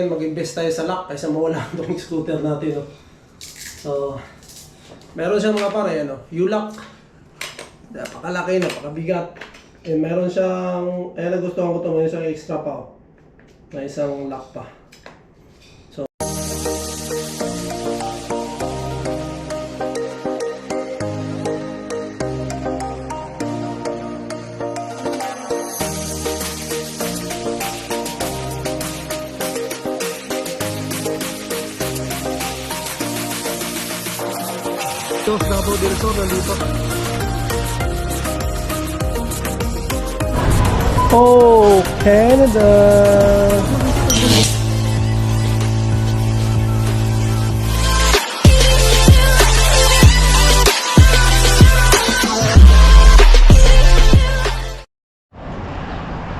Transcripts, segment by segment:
Mag-invest tayo sa lock kaysa mawala itong scooter natin, no? So, meron siyang mga pare, ano, U-lock. Napakalaki, napakabigat. And meron siyang, nagustuhan ko ito, may isang extra pa, oh. May isang lock pa. So, Davao del Sur nandito. Oh, Canada!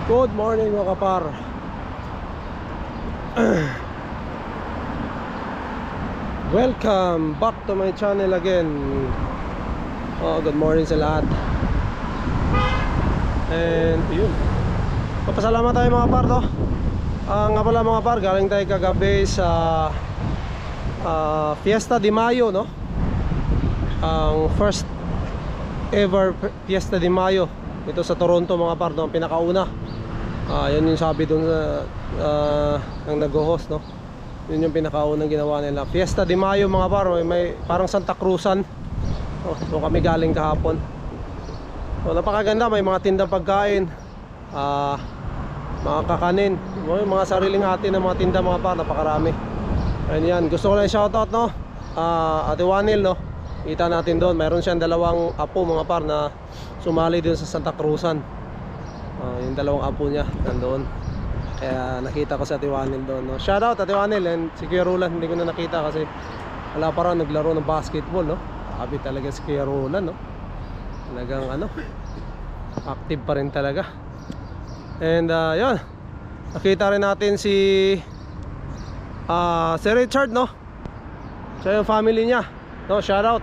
Good morning mga kapar. Welcome back to my channel again. Good morning sa lahat. And yun, papasalamat tayo mga par, no? Nga pala mga par, galing tayo kagabi sa Fiesta de Mayo, no? Ang first ever Fiesta de Mayo ito sa Toronto mga par, no? Ang pinakauna. Yun yung sabi dun ng nag-host, no? Yun yung pinakaunang ginawa nila. Fiesta de Mayo mga par, may parang Santa Cruzan. So kami galing kahapon. So napakaganda, may mga tindang pagkain, mga kakanin, mga sariling atin ng mga tinda mga par, napakarami. Ayun yan, gusto ko lang shoutout, no? Ate Wanil, no? Kita natin doon, mayroon siyang dalawang apo mga par na sumali din sa Santa Cruzan. Yung dalawang apo niya nandoon. Kaya nakita ko sa Ate Wanil doon, no? Shoutout Ate Wanil, and si Kuya Roland hindi ko na nakita kasi wala pa rin naglaro ng basketball, no? Sabi talaga si Kuya Roland, no? Talagang ano, active pa rin talaga. And yun, nakita rin natin si Richard, no? Siya yung family niya, no? Shoutout.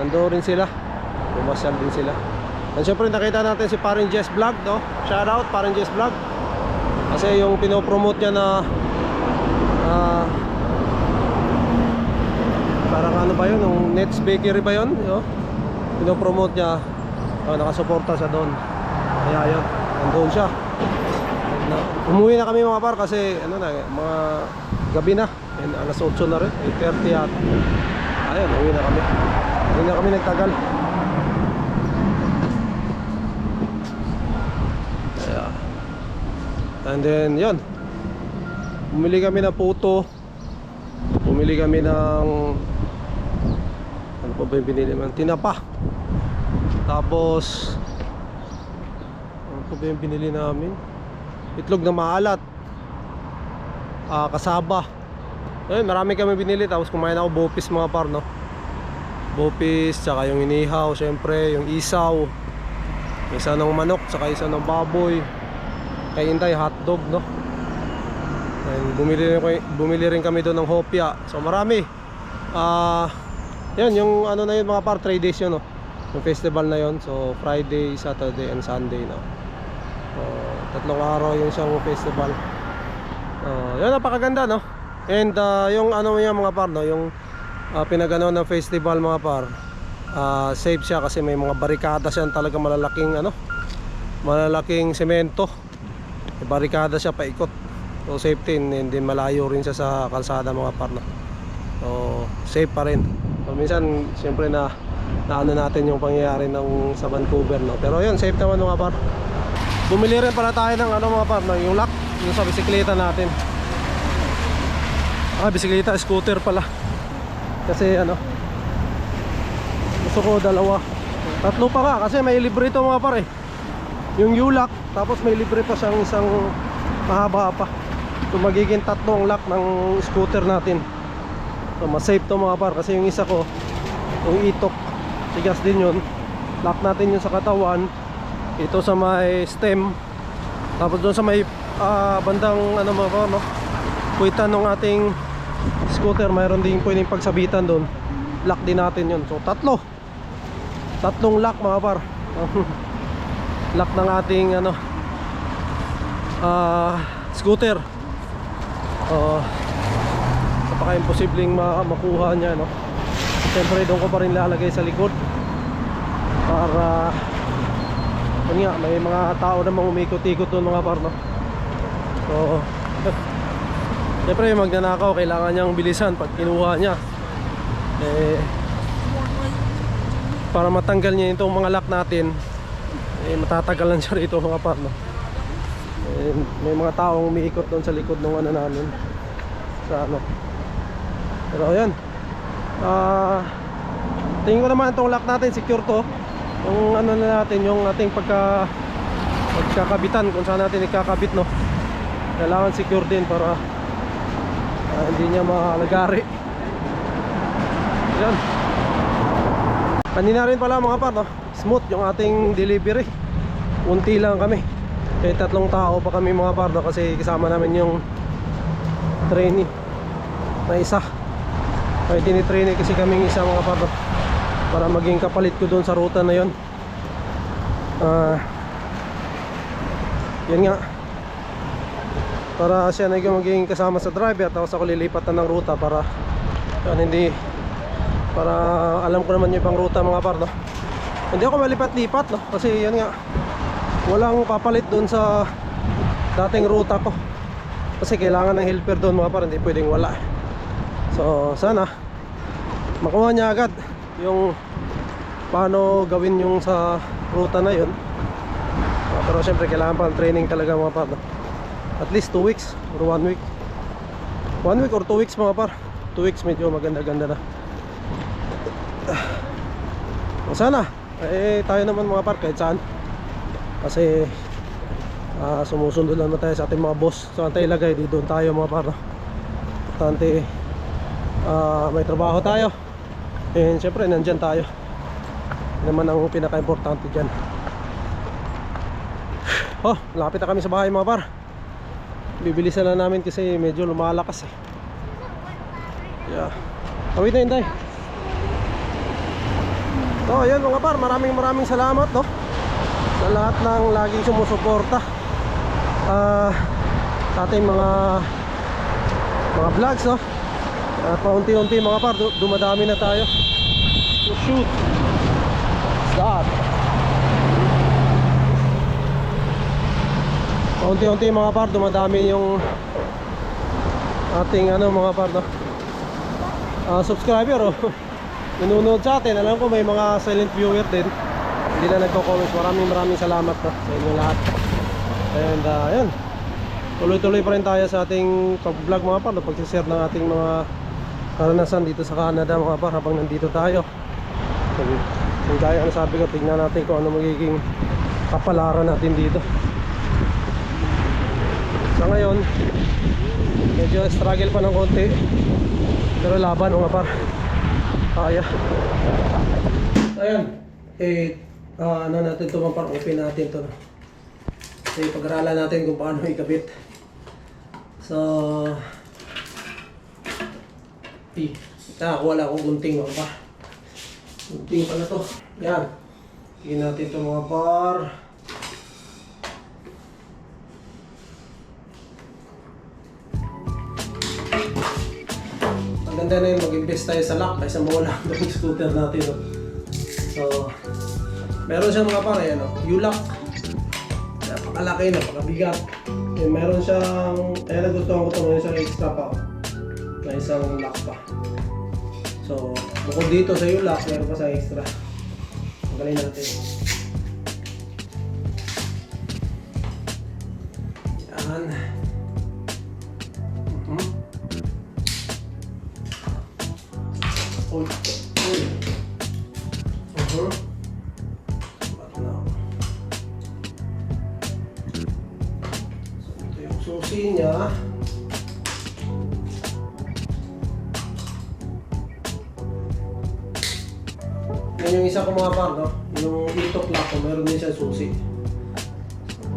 Nando rin sila, pumasyal din sila. And syempre nakita natin si Paring Jess Vlog, no? Shoutout Paring Jess Vlog. Kasi yung pinopromote niya na parang ano ba yun, yung Nets Bakery ba yun, no? Pinopromote niya, nakasuporta siya doon. Kaya yun, nandoon siya. Umuwi na kami mga par kasi ano na, mga gabi na, and alas 8 na rin, 8:30 at ayun, umuwi na kami. Hindi na kami nagtagal. And then yun, bumili kami ng puto, bumili kami ng ano pa ba yung binili man? Tinapa. Tapos ano pa ba yung binili namin? Itlog na maalat, kasaba. Ayun, marami kami binili. Tapos kumain ako bopis mga par, no? Bopis, tsaka yung inihaw, syempre yung isaw, isa ng manok, tsaka isa ng baboy. Kay Inday hotdog, no? And bumili rin kami doon ng hopya. So marami. Yan yung ano na yun mga par, 3 days yun, no? Yung festival na yun. So Friday, Saturday and Sunday, no? Tatlong araw yung isang festival. Yan, napakaganda, no? And yung ano yan mga par, no? Yung pinagano ng festival mga par, safe siya kasi may mga barikada siya, talaga malalaking ano, malalaking semento. Barikada siya paikot. So safety, and then malayo rin siya sa kalsada mga par, no? So safe pa rin. So minsan siyempre na ano natin yung pangyayari ng sa Vancouver, no? Pero yun, safe naman mga par. Bumili rin pala tayo ng ano mga par, no? Yung lock yung sa bisikleta natin. Bisikleta, scooter pala. Kasi ano, gusto ko dalawa. Tatlo pa nga kasi may libre ito mga par, eh. Yung U-lock, tapos may libre pa siyang isang mahaba pa. So magiging tatlong lock ng scooter natin. So mas safe to mga par, kasi yung isa ko, yung itok, sigas din yun. Lock natin yun sa katawan, ito sa may stem, tapos doon sa may bandang ano mga par, no? Puwitan ng ating scooter, mayroon din pwedeng pagsabitan doon. Lock din natin yun. So tatlong lock mga par. Lock ng ating ano, scooter. Napaka-imposibleng makuha niya, no? Siyempre doon ko pa rin lalagay sa likod para yun nga, may mga tao namang umikot-ikot doon mga par, no? So siyempre magnanakaw, kailangan niyang bilisan pag kinuha niya, para matanggal niya itong mga lock natin, matatagalan siya rito mga par, no? May mga taong umiikot doon sa likod ng ano namin sa ano. Pero ayan, tingin ko naman itong lock natin secure to. Yung ano na natin, yung ating pagkakabitan, kung saan natin ikakabit, no, kailangan secure din para hindi niya malagari. Ayan, kanina rin pala mga par, no, smooth yung ating delivery. Unti lang kami, kaya 3 tao pa kami mga par, no, kasi kasama namin yung trainee na isa. Kaya tinitrainee kasi kaming isa mga par, no, para maging kapalit ko doon sa ruta na yon. Yan nga, para siya na maging kasama sa driver, tapos ako lilipatan ng ruta para hindi, para alam ko naman yung ibang ruta mga par, no? Hindi ako malipat-lipat, no, kasi yan nga, walang papalit doon sa dating ruta ko, kasi kailangan ng helper doon mga par, hindi pwedeng wala. So sana makuha niya agad yung paano gawin yung sa ruta na yun. Pero syempre kailangan pa ng training talaga mga par, no? At least 2 weeks or 1 week. 1 week or 2 weeks mga par. 2 weeks medyo maganda-ganda na. Sana tayo naman mga par kahit saan, kasi sumusunod naman tayo sa ating mga boss. Saan tayo ilagay, di doon tayo mga par, no? Tante, may trabaho tayo, and syempre nandyan tayo. Naman ang pinaka-importante dyan. Lapit na kami sa bahay mga par. Bibilisan na namin kasi medyo lumalakas eh. Yeah. Awit na yun tayo. So ayan mga par, maraming salamat, no, sa lahat ng laging sumusuporta sa ating mga vlogs, no. At paunti-unti mga par, dumadami na tayo. So shoot, stop. Paunti-unti mga par, dumadami yung ating ano mga par, no, subscriber, oh, nanonood sa atin. Alam ko may mga silent viewer din, hindi na nagko-comments. Maraming salamat, no, sa inyo lahat. And ayan, tuloy-tuloy pa rin tayo sa ating pag-vlog mga par, no, pag-share ng ating mga karanasan dito sa Canada mga par, habang nandito tayo. Kung gaya ang sabi ko, tignan natin kung ano magiging kapalaran natin dito. Sa ngayon medyo struggle pa ng konti, pero laban mga par, kaya. Ayan, ano natin ito mga par, open natin ito, no? So pag-aralan natin kung paano ikabit. So wala akong gunting mga par. Gunting pala to. Yan, tingin natin ito mga par. Maganda na yun, mag-invest tayo sa lock kaysa mawala ang scooter natin, no? So meron siyang mga par, ayan, no, U-lock. Napakalaki, napakabigat. Meron siyang, kaya nagustuhan ko ito, may isang extra pa, may isang lock pa. So bukod dito sa U-lock, meron pa sa extra. Magaling natin. Yan. So ito yung susi niya. Yan yung isa ko mga par, no? Yung itok lock ko, meron din siya susi.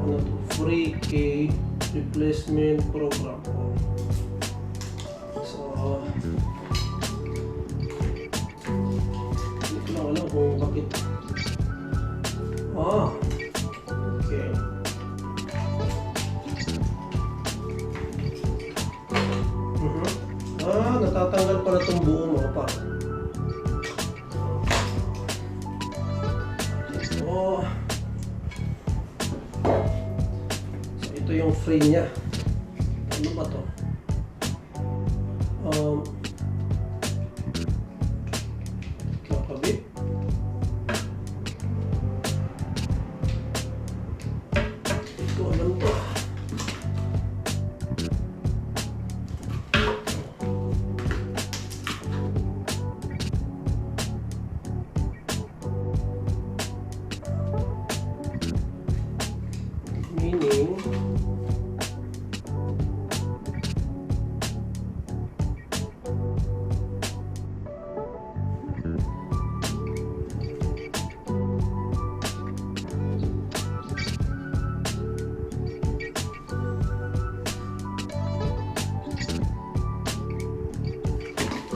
Ano to? Free key replacement program. So hindi ko lang alam kung bakit. Okay. matatanggal pala itong buo mga par. So ito yung frame niya. Ano ba to? Kakabit. Ito alam to. Meaning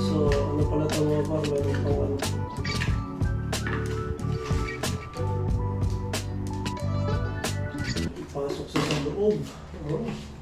so ano pala ito mga par, meron pang ano. Ipasok sa loob. Oh.